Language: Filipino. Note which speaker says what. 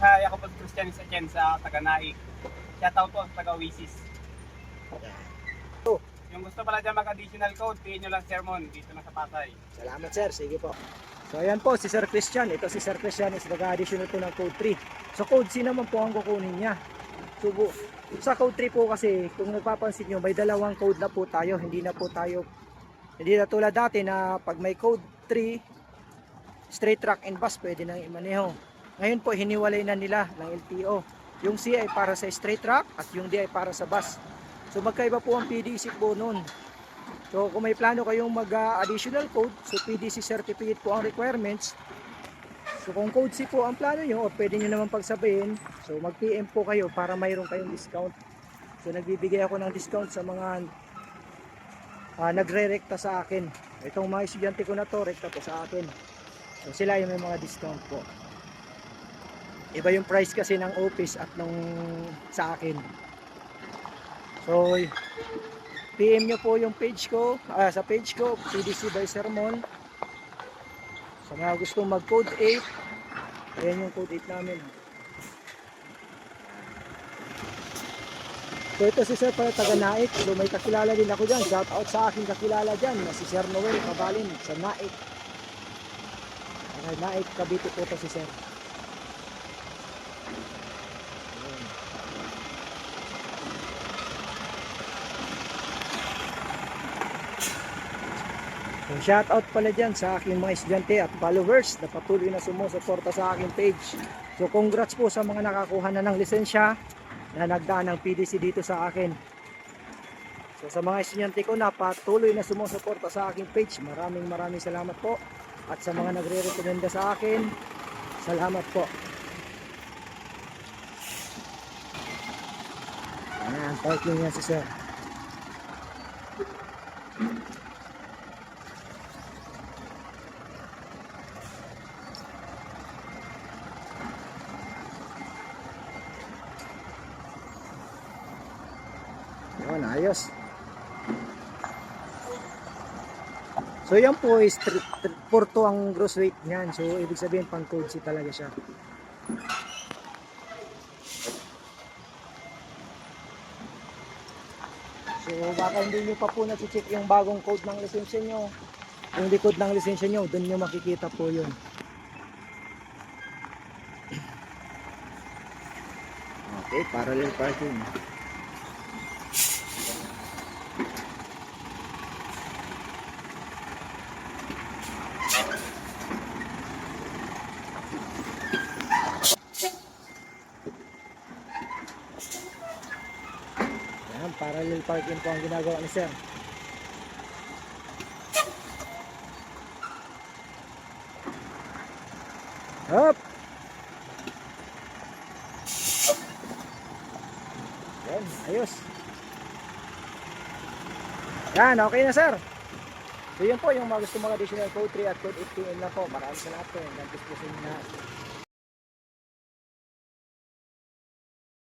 Speaker 1: kay Jacob Christian sa Chen sa taga-Naik. Shoutout po sa taga-Oasis. Yung gusto pala dyan mag-additional code, pihin nyo lang sermon dito na sa Pasay.
Speaker 2: Salamat sir, sige po. So ayan po si Sir Christian. Ito si Sir Christian is nag-additional po ng code 3. So code C naman po ang kukunin niya. So sa code 3 po kasi kung nagpapansin nyo may dalawang code na po tayo. Hindi na tulad dati na pag may code 3 straight truck and bus pwede nang imaneho. Ngayon po hiniwalay na nila ng LTO. Yung C ay para sa straight truck at yung D ay para sa bus. So magkaiba po ang PDC po nun. So kung may plano kayong mag-additional code, so PDC certificate po ang requirements. So kung code C po ang plano nyo, o pwede nyo naman pagsabihin, so mag-PM po kayo para mayroon kayong discount. So nagbibigay ako ng discount sa mga nagre-rekta sa akin. Itong mga estudyante ko na to, rekta po sa akin. So sila yung may mga discount po. Iba yung price kasi ng office at nung sa akin. So PM nyo po yung page ko, sa page ko, PDC by Sermon. Sa mga gustong mag code 8, ayan yung code 8 namin. So ito si Sir para taga Naik. So may kakilala din ako dyan. Shout out sa aking kakilala dyan na si Sir Noel Cabalin sa Naik. Naik, Cavite po ito si Sir. So shout out pala dyan sa aking mga estudyante at followers na patuloy na sumusuporta sa aking page. So congrats po sa mga nakakuha na ng lisensya na nagdaan ng PDC dito sa akin. So sa mga estudyante ko na patuloy na sumusuporta sa aking page, maraming salamat po. At sa mga nagre-recommenda sa akin, salamat po. Ayan, parking yan si Sir. Yun, ayos. So yan po is 4 to ang gross weight niyan. So ibig sabihin pang code C talaga siya. So baka hindi nyo pa po na-check yung bagong code ng lisensya nyo. Yung likod ng lisensya nyo, doon nyo makikita po yun. Okay, parallel parking. Parallel parking po ang ginagawa ni Sir. Hop! Yan, ayos. Yan, okay na Sir. So yun po yung mga gusto mga additional code 3 at code 8 PM na po. Maraming salamat po. Nandis po sa inyo na.